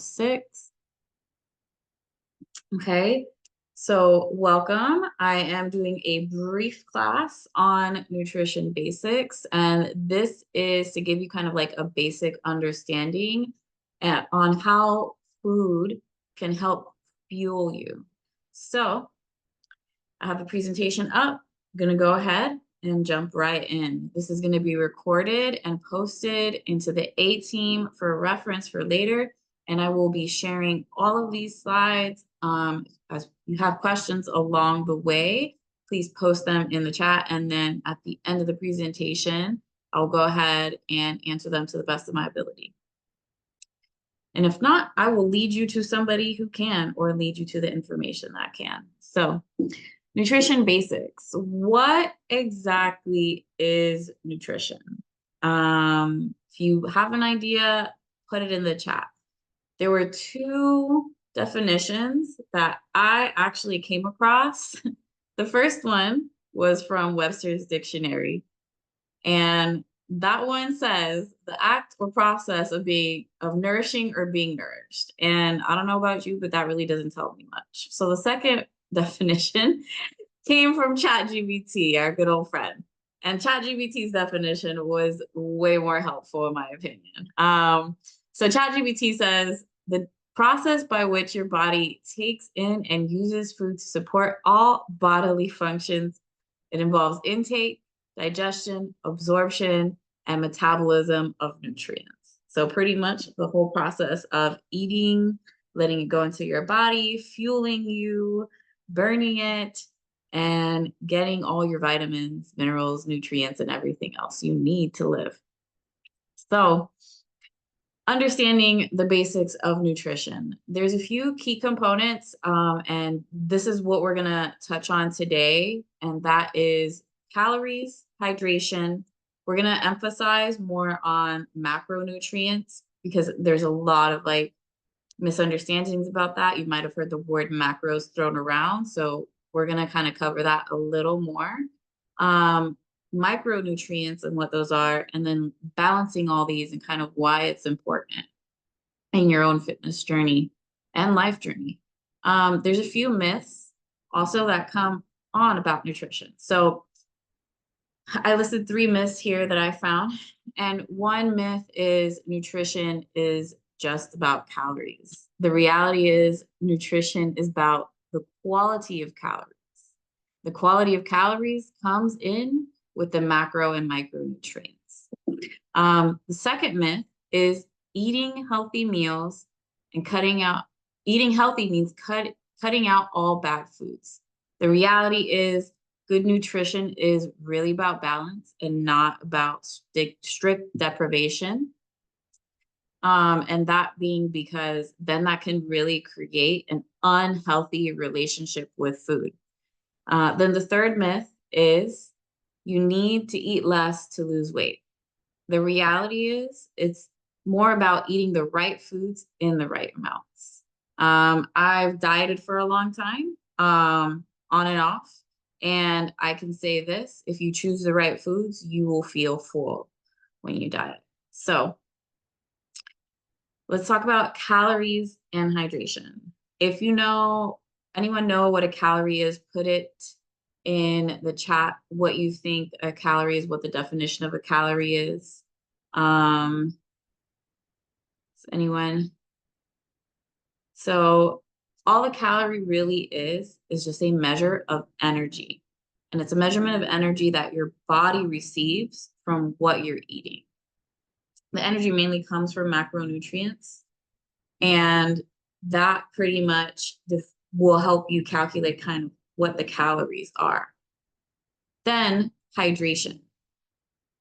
6. Okay, so welcome. I am doing a brief class on nutrition basics, and this is to give you kind of like a basic understanding on how food can help fuel you. So I have the presentation up. I'm going to go ahead and jump right in. This is going to be recorded and posted into the A team for reference for later. And I will be sharing all of these slides. As you have questions along the way, please post them in the chat. And then at the end of the presentation, I'll go ahead and answer them to the best of my ability. And if not, I will lead you to somebody who can, or lead you to the information that can. So nutrition basics. What exactly is nutrition? If you have an idea, put it in the chat. There were two definitions that I actually came across. The first one was from Webster's Dictionary, and that one says the act or process of nourishing or being nourished. And I don't know about you, but that really doesn't tell me much. So the second definition came from ChatGPT, our good old friend. And ChatGPT's definition was way more helpful, in my opinion. So ChatGPT says the process by which your body takes in and uses food to support all bodily functions. It involves intake, digestion, absorption, and metabolism of nutrients. So pretty much the whole process of eating, letting it go into your body, fueling you, burning it, and getting all your vitamins, minerals, nutrients, and everything else you need to live. So understanding the basics of nutrition. There's a few key components, and this is what we're gonna touch on today, and that is calories, hydration. We're gonna emphasize more on macronutrients because there's a lot of like misunderstandings about that. You might have heard the word macros thrown around, so we're gonna kind of cover that a little more. Micronutrients and what those are, and then balancing all these and kind of why it's important in your own fitness journey and life journey. There's a few myths also that come on about nutrition. So I listed 3 myths here that I found. And one myth is nutrition is just about calories. The reality is nutrition is about the quality of calories. The quality of calories comes in with the macro and micronutrients. The second myth is eating healthy meals and eating healthy means cutting out all bad foods. The reality is good nutrition is really about balance and not about strict deprivation. And that being because then that can really create an unhealthy relationship with food. Then the third myth is you need to eat less to lose weight. The reality is it's more about eating the right foods in the right amounts. I've dieted for a long time, on and off. And I can say this, if you choose the right foods, you will feel full when you diet. So let's talk about calories and hydration. If anyone know what a calorie is, put it in the chat what you think a calorie is, what the definition of a calorie is. Anyone? So all a calorie really is just a measure of energy. And it's a measurement of energy that your body receives from what you're eating. The energy mainly comes from macronutrients, and that pretty much will help you calculate kind of what the calories are. Then hydration.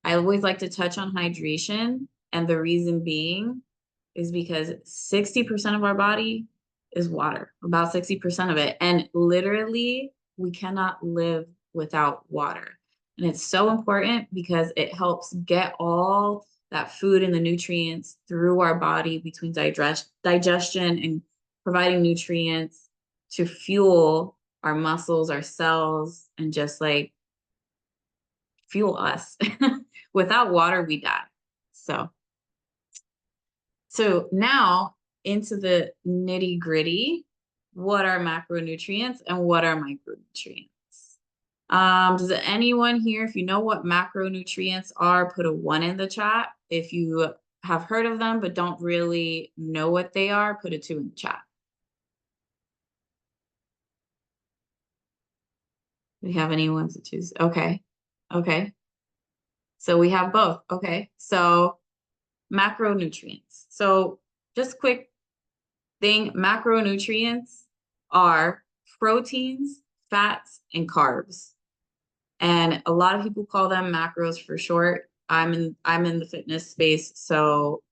I always like to touch on hydration, and the reason being is because 60% of our body is water, about 60% of it. And literally, we cannot live without water. And it's so important because it helps get all that food and the nutrients through our body between digestion and providing nutrients to fuel our muscles, our cells, and just like fuel us. Without water, we die. So now into the nitty-gritty, what are macronutrients and what are micronutrients? Does anyone here, if you know what macronutrients are, put a 1 in the chat. If you have heard of them but don't really know what they are, put a 2 in the chat. Do we have any 1s and 2s? Okay. Okay. So we have both. Okay. So macronutrients. So just quick thing, macronutrients are proteins, fats, and carbs. And a lot of people call them macros for short. I'm in the fitness space, so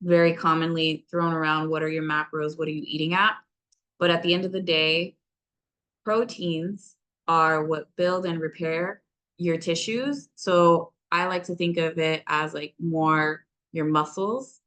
very commonly thrown around, what are your macros? What are you eating at? But at the end of the day, proteins are what build and repair your tissues. So I like to think of it as like more your muscles.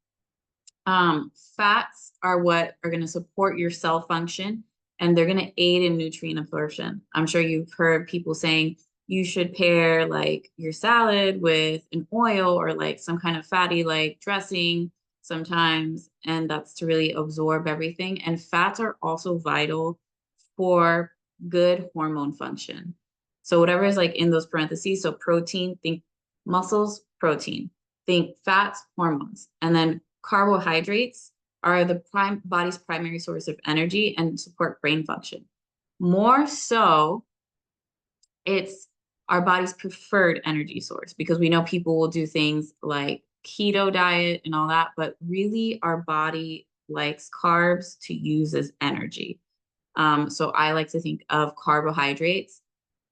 Fats are what are going to support your cell function, and they're going to aid in nutrient absorption. I'm sure you've heard people saying you should pair like your salad with an oil or like some kind of fatty like dressing sometimes, and that's to really absorb everything. And fats are also vital for good hormone function. So whatever is like in those parentheses, so protein, think muscles, protein, think fats, hormones, and then carbohydrates are the body's primary source of energy and support brain function. More so, it's our body's preferred energy source, because we know people will do things like keto diet and all that, but really our body likes carbs to use as energy. So I like to think of carbohydrates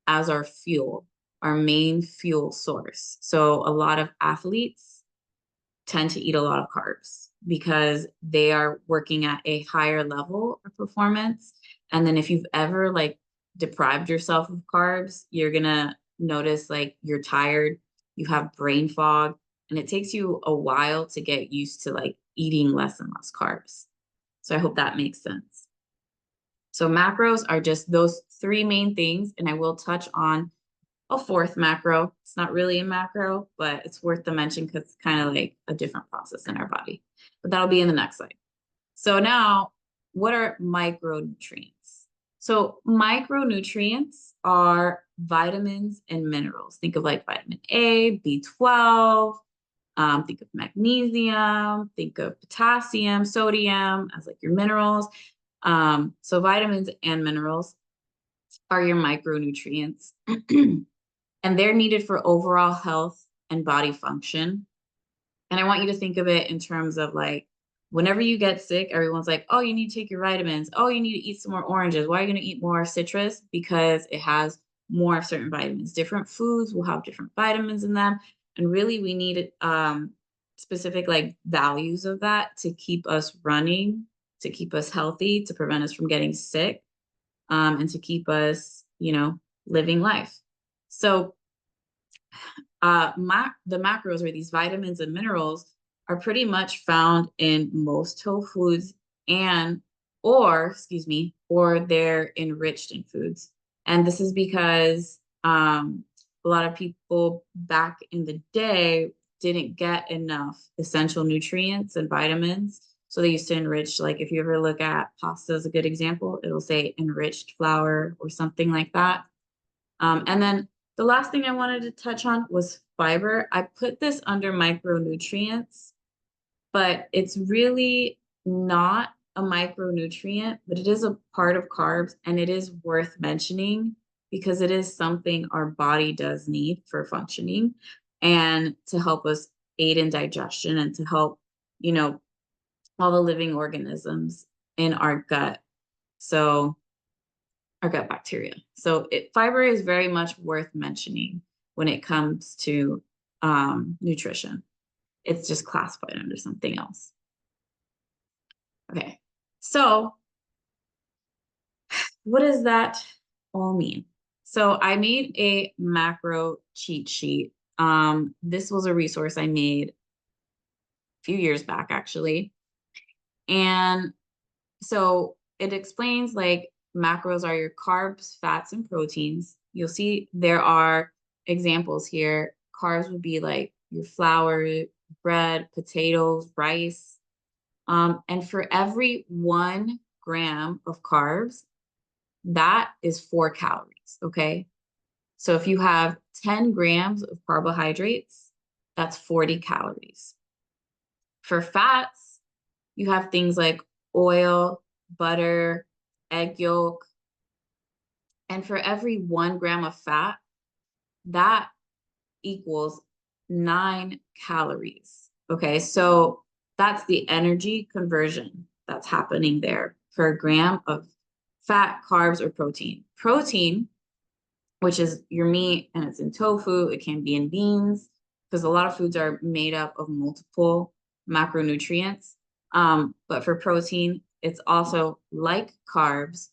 as our fuel, our main fuel source. So a lot of athletes tend to eat a lot of carbs because they are working at a higher level of performance. And then if you've ever like deprived yourself of carbs, you're gonna notice like you're tired, you have brain fog, and it takes you a while to get used to like eating less and less carbs. So I hope that makes sense. So macros are just those 3 main things, and I will touch on a 4th macro. It's not really a macro, but it's worth the mention because it's kind of like a different process in our body. But that'll be in the next slide. So now, what are micronutrients? So micronutrients are vitamins and minerals. Think of like vitamin A, B12, think of magnesium, think of potassium, sodium as like your minerals. So vitamins and minerals are your micronutrients, and they're needed for overall health and body function. And I want you to think of it in terms of like, whenever you get sick, everyone's like, oh, you need to take your vitamins. Oh, you need to eat some more oranges. Why are you going to eat more citrus? Because it has more of certain vitamins. Different foods will have different vitamins in them. And really, we need specific like values of that to keep us running, to keep us healthy, to prevent us from getting sick, and to keep us, living life. So the macros, or these vitamins and minerals, are pretty much found in most whole foods, or they're enriched in foods. And this is because a lot of people back in the day didn't get enough essential nutrients and vitamins. So they used to enrich, like if you ever look at pasta as a good example, it'll say enriched flour or something like that. And then the last thing I wanted to touch on was fiber. I put this under micronutrients, but it's really not a micronutrient, but it is a part of carbs, and it is worth mentioning because it is something our body does need for functioning and to help us aid in digestion and to help, all the living organisms in our gut. So our gut bacteria. So fiber is very much worth mentioning when it comes to nutrition. It's just classified under something else. Okay, so what does that all mean? So I made a macro cheat sheet. This was a resource I made a few years back, actually. And so it explains like macros are your carbs, fats, and proteins. You'll see there are examples here. Carbs would be like your flour, bread, potatoes, rice. And for every 1 gram of carbs, that is 4 calories, okay? So if you have 10 grams of carbohydrates, that's 40 calories. For fats, you have things like oil, butter, egg yolk. And for every 1 gram of fat, that equals 9 calories. Okay, so that's the energy conversion that's happening there per gram of fat, carbs, or protein. Protein, which is your meat, and it's in tofu, it can be in beans, because a lot of foods are made up of multiple macronutrients. But for protein, it's also like carbs.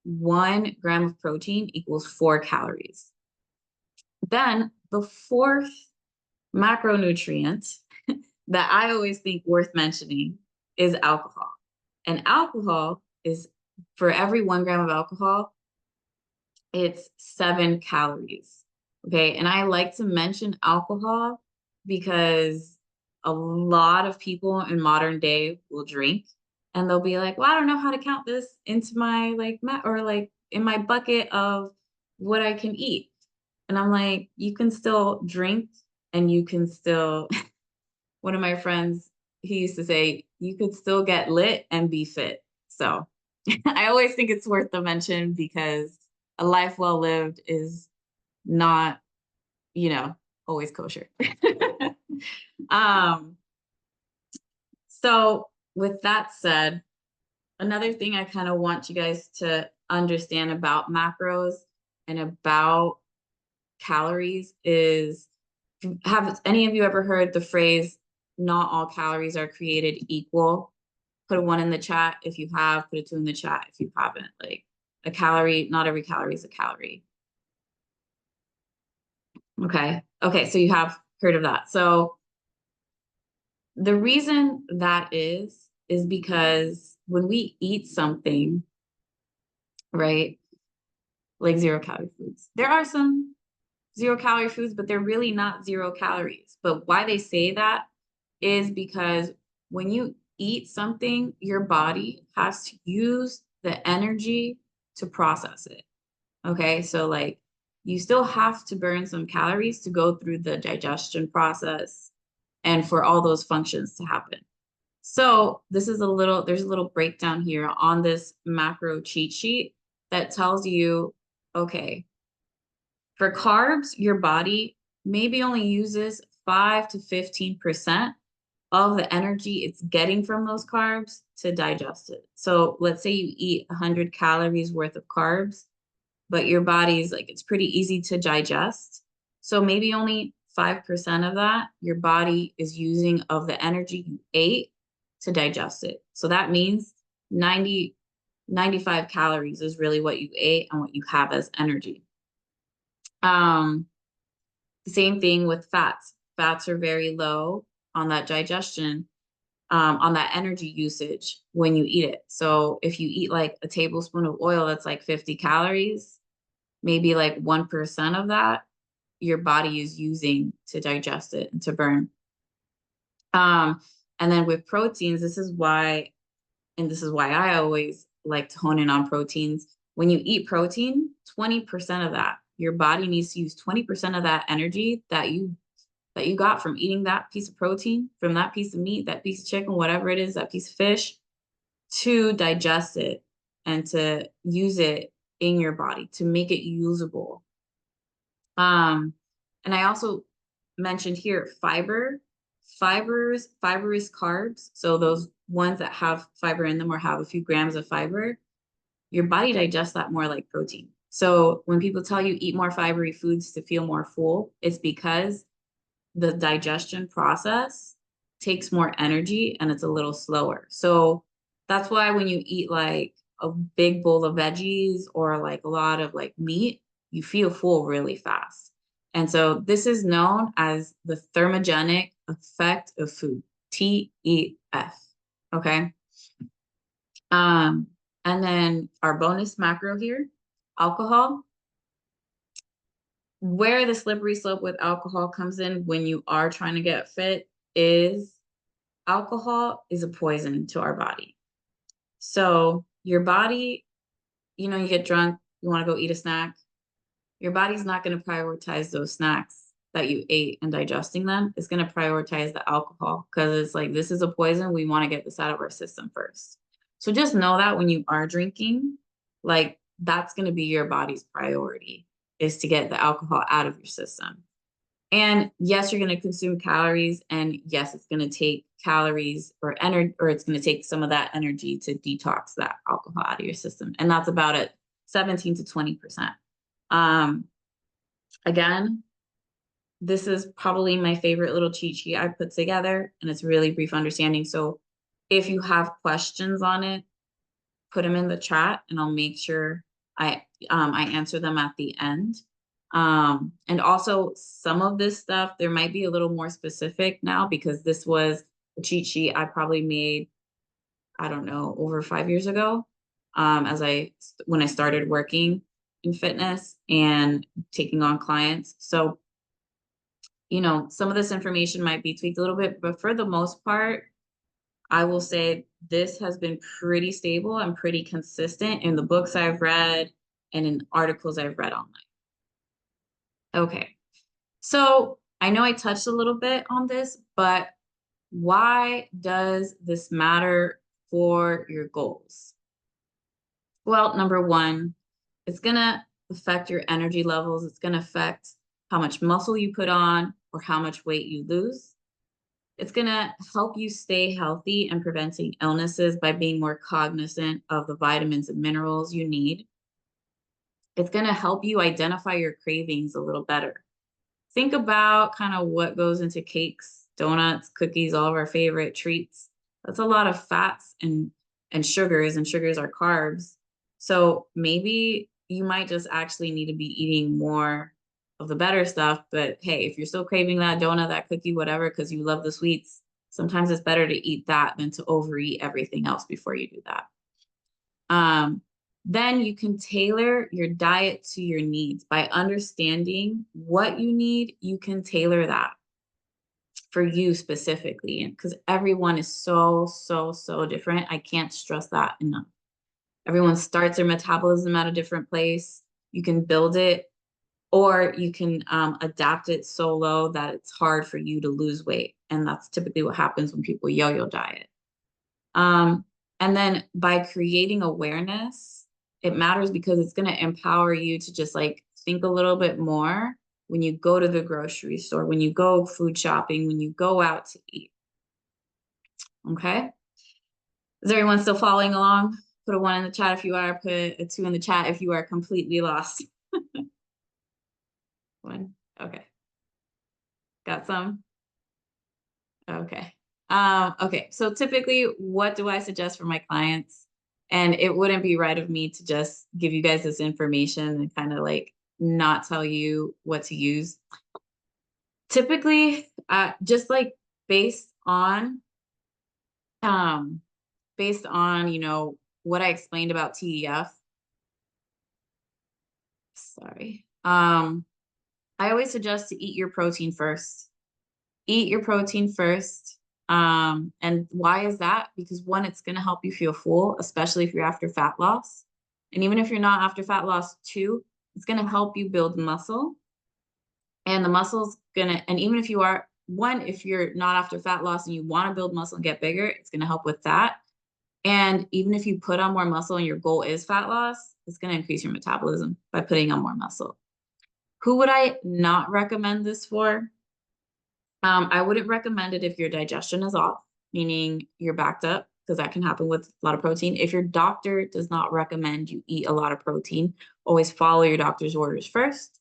1 gram of protein equals 4 calories. Then the fourth macronutrient that I always think worth mentioning is alcohol. And alcohol is, for every 1 gram of alcohol, it's 7 calories. Okay. And I like to mention alcohol because a lot of people in modern day will drink and they'll be like, well, I don't know how to count this into my like or like in my bucket of what I can eat. And I'm like, you can still drink and you can still, one of my friends, he used to say, you could still get lit and be fit. So I always think it's worth the mention because a life well lived is not, always kosher. um, so with that said, another thing I kind of want you guys to understand about macros and about calories is, have any of you ever heard the phrase, not all calories are created equal? Put a 1 in the chat if you have, put a 2 in the chat if you haven't. Like, a calorie, not every calorie is a calorie. Okay. Okay. So you have heard of that. So the reason that is because when we eat something, right, like 0 calorie foods, there are some 0 calorie foods, but they're really not 0 calories. But why they say that is because when you eat something, your body has to use the energy to process it. Okay. So, like, you still have to burn some calories to go through the digestion process and for all those functions to happen. So, there's a little breakdown here on this macro cheat sheet that tells you, okay, for carbs, your body maybe only uses 5 to 15% of the energy it's getting from those carbs to digest it. So let's say you eat 100 calories worth of carbs, but your body's like, it's pretty easy to digest. So maybe only 5% of that your body is using of the energy you ate to digest it. So that means 95 calories is really what you ate and what you have as energy. Um, Same thing with fats. Fats are very low on that digestion, on that energy usage when you eat it. So if you eat like a tablespoon of oil that's like 50 calories, maybe like 1% of that your body is using to digest it and to burn. And then with proteins, this is why I always like to hone in on proteins. When you eat protein, 20% of that, your body needs to use 20% of that energy that you got from eating that piece of protein, from that piece of meat, that piece of chicken, whatever it is, that piece of fish, to digest it and to use it in your body to make it usable. And I also mentioned here fiber. Fiber is carbs. So those ones that have fiber in them or have a few grams of fiber, your body digests that more like protein. So when people tell you eat more fibery foods to feel more full, it's because the digestion process takes more energy and it's a little slower. So that's why when you eat like a big bowl of veggies or like a lot of like meat, you feel full really fast. And so this is known as the thermogenic effect of food, TEF. Okay. Um, and then our bonus macro here, alcohol. Where the slippery slope with alcohol comes in when you are trying to get fit is alcohol is a poison to our body. So your body, you get drunk, you want to go eat a snack. Your body's not going to prioritize those snacks that you ate and digesting them. It's going to prioritize the alcohol because it's like, this is a poison. We want to get this out of our system first. So just know that when you are drinking, like that's going to be your body's priority, is to get the alcohol out of your system. And yes, you're going to consume calories, and yes, it's going to take calories or energy, or it's going to take some of that energy to detox that alcohol out of your system. And that's about it, 17 to 20%. Again, this is probably my favorite little cheat sheet I put together, and it's really brief understanding. So if you have questions on it, put them in the chat and I'll make sure I answer them at the end. And also some of this stuff, there might be a little more specific now because this was a cheat sheet I probably made, I don't know, over 5 years ago, when I started working in fitness and taking on clients. So, some of this information might be tweaked a little bit, but for the most part, I will say this has been pretty stable and pretty consistent in the books I've read and in articles I've read online. Okay, so I know I touched a little bit on this, but why does this matter for your goals? Well, number one, it's going to affect your energy levels. It's going to affect how much muscle you put on or how much weight you lose. It's going to help you stay healthy and preventing illnesses by being more cognizant of the vitamins and minerals you need. It's going to help you identify your cravings a little better. Think about kind of what goes into cakes, donuts, cookies, all of our favorite treats. That's a lot of fats and sugars, and sugars are carbs. So maybe you might just actually need to be eating more of the better stuff. But hey, if you're still craving that donut, that cookie, whatever, because you love the sweets, sometimes it's better to eat that than to overeat everything else before you do that. Then you can tailor your diet to your needs. By understanding what you need, you can tailor that for you specifically, because everyone is so, so, so different. I can't stress that enough. Everyone starts their metabolism at a different place. You can build it, or you can adapt it so low that it's hard for you to lose weight. And that's typically what happens when people yo-yo diet. And then by creating awareness, it matters because it's going to empower you to just like think a little bit more when you go to the grocery store, when you go food shopping, when you go out to eat. Okay. Is everyone still following along? Put a 1 in the chat if you are, put a 2 in the chat if you are completely lost. 1. Okay. Got some? Okay. Okay. So typically, what do I suggest for my clients? And it wouldn't be right of me to just give you guys this information and kind of like not tell you what to use. Typically, just like based on, what I explained about TEF. Sorry. I always suggest to eat your protein first. Eat your protein first. And why is that? Because one, it's going to help you feel full, especially if you're after fat loss. And even if you're not after fat loss, two, it's going to help you build muscle. And the muscle's and even if you are, one, if you're not after fat loss and you want to build muscle and get bigger, it's going to help with that. And even if you put on more muscle and your goal is fat loss, it's going to increase your metabolism by putting on more muscle. Who would I not recommend this for? I wouldn't recommend it if your digestion is off, meaning you're backed up, because that can happen with a lot of protein. If your doctor does not recommend you eat a lot of protein, always follow your doctor's orders first.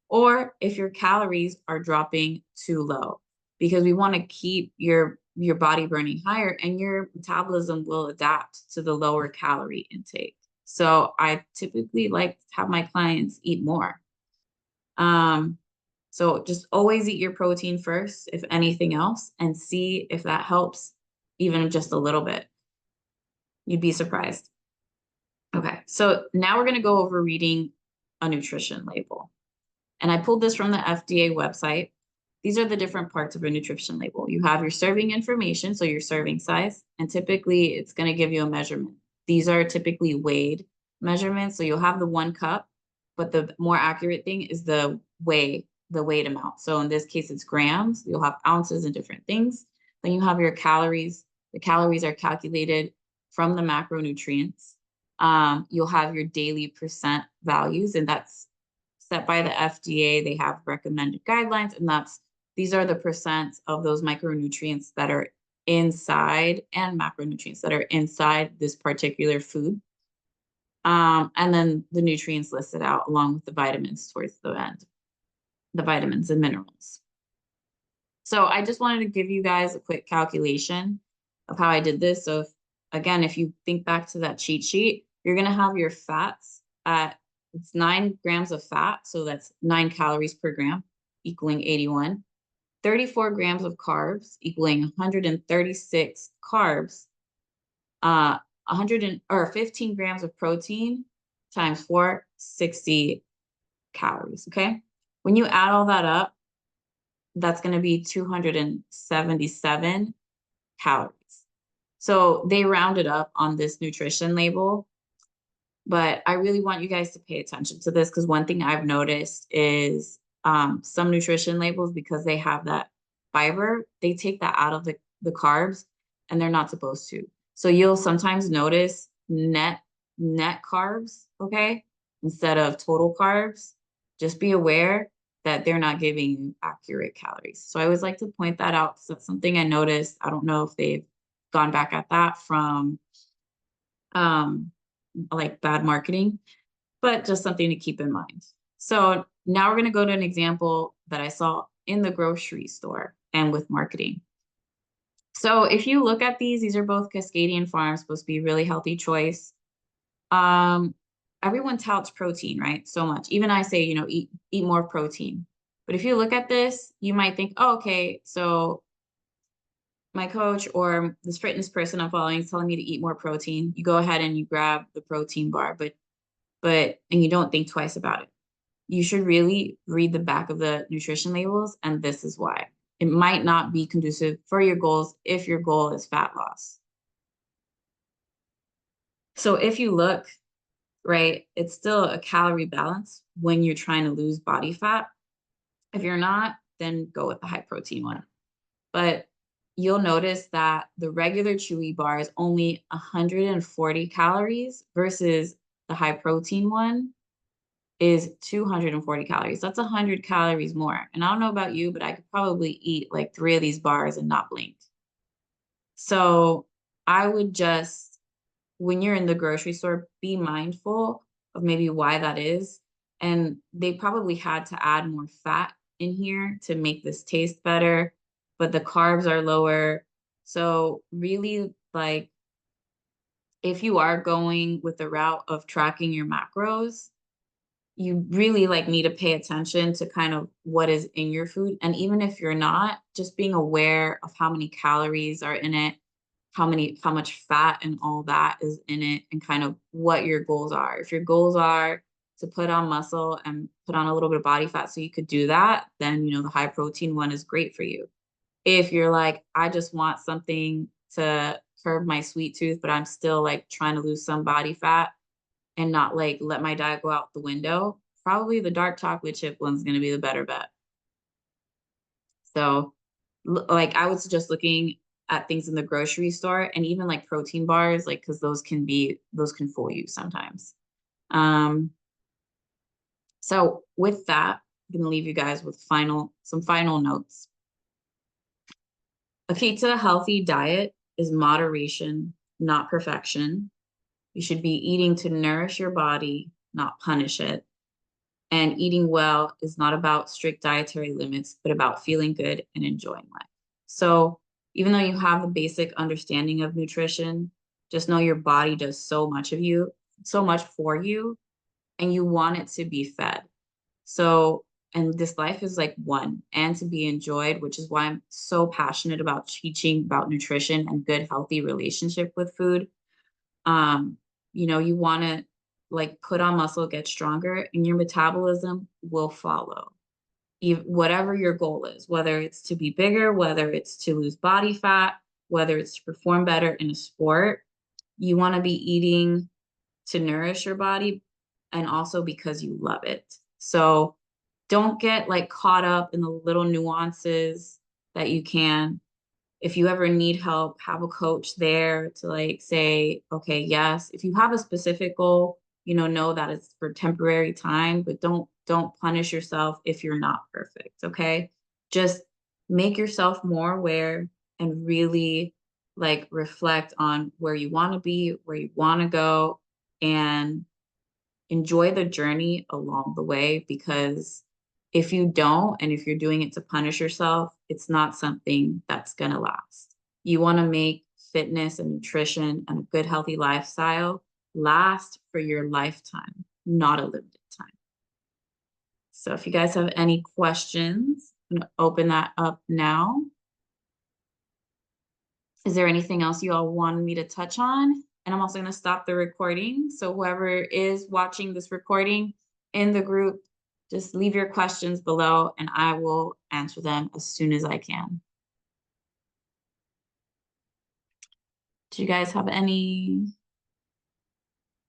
Or if your calories are dropping too low, because we want to keep your body burning higher, and your metabolism will adapt to the lower calorie intake. So I typically like to have my clients eat more. So just always eat your protein first, if anything else, and see if that helps even just a little bit. You'd be surprised. Okay, so now we're going to go over reading a nutrition label. And I pulled this from the FDA website. these are the different parts of a nutrition label. You have your serving information, so your serving size, and typically it's going to give you a measurement. These are typically weighed measurements. So you'll have the 1 cup, but the more accurate thing is the weight amount. So in this case, it's grams. You'll have ounces and different things. Then you have your calories. The calories are calculated from the macronutrients. You'll have your daily percent values, and that's set by the FDA. They have recommended guidelines, and these are the percents of those micronutrients that are inside and macronutrients that are inside this particular food. And then the nutrients listed out along with the vitamins towards the end, the vitamins and minerals. So I just wanted to give you guys a quick calculation of how I did this. So if you think back to that cheat sheet, you're going to have your fats at, it's 9 grams of fat. So that's 9 calories per gram, equaling 81. 34 grams of carbs equaling 136 carbs, 15 grams of protein times 4, 60 calories. Okay. When you add all that up, that's going to be 277 calories. So they rounded up on this nutrition label, but I really want you guys to pay attention to this, because one thing I've noticed is some nutrition labels, because they have that fiber, they take that out of the carbs, and they're not supposed to. So you'll sometimes notice net carbs, okay, instead of total carbs. Just be aware that they're not giving you accurate calories. So I always like to point that out. So it's something I noticed. I don't know if they've gone back at that from like bad marketing, but just something to keep in mind. So now we're going to go to an example that I saw in the grocery store and with marketing. So if you look at these are both Cascadian Farms, supposed to be a really healthy choice. Everyone touts protein, right? So much. Even I say, eat more protein. But if you look at this, you might think, oh, okay, so my coach or this fitness person I'm following is telling me to eat more protein. You go ahead and you grab the protein bar, and you don't think twice about it. You should really read the back of the nutrition labels, and this is why. It might not be conducive for your goals if your goal is fat loss. So if you look, right, it's still a calorie balance when you're trying to lose body fat. If you're not, then go with the high protein one. But you'll notice that the regular Chewy bar is only 140 calories versus the high protein one is 240 calories. That's 100 calories more. And I don't know about you, but I could probably eat like 3 of these bars and not blink. So I would just, when you're in the grocery store, be mindful of maybe why that is. And they probably had to add more fat in here to make this taste better, but the carbs are lower. So really, like, if you are going with the route of tracking your macros, you really need to pay attention to kind of what is in your food. And even if you're not, just being aware of how many calories are in it, how much fat and all that is in it, and kind of what your goals are. If your goals are to put on muscle and put on a little bit of body fat so you could do that, then, the high protein one is great for you. If you're like, I just want something to curb my sweet tooth, but I'm still trying to lose some body fat and not let my diet go out the window, probably the dark chocolate chip one's going to be the better bet. So I would suggest looking at things in the grocery store, and even protein bars, because those can fool you sometimes. So with that, I'm going to leave you guys with some final notes. A key to a healthy diet is moderation, not perfection. You should be eating to nourish your body, not punish it. And eating well is not about strict dietary limits, but about feeling good and enjoying life. So even though you have the basic understanding of nutrition, just know your body does so much for you, and you want it to be fed. So, and this life is one and to be enjoyed, which is why I'm so passionate about teaching about nutrition and good, healthy relationship with food. You want to put on muscle, get stronger, and your metabolism will follow. whatever your goal is, whether it's to be bigger, whether it's to lose body fat, whether it's to perform better in a sport, you want to be eating to nourish your body and also because you love it. So don't get like caught up in the little nuances that you can. If you ever need help, have a coach there to like say, okay, yes, if you have a specific goal, know that it's for temporary time, but don't punish yourself if you're not perfect, okay? Just make yourself more aware and really like reflect on where you want to be, where you want to go, and enjoy the journey along the way, because if you don't, and if you're doing it to punish yourself, it's not something that's going to last. You want to make fitness and nutrition and a good, healthy lifestyle last for your lifetime, not a limited time. So if you guys have any questions, I'm going to open that up now. Is there anything else you all wanted me to touch on? And I'm also going to stop the recording. So whoever is watching this recording in the group, just leave your questions below and I will answer them as soon as I can. Do you guys have any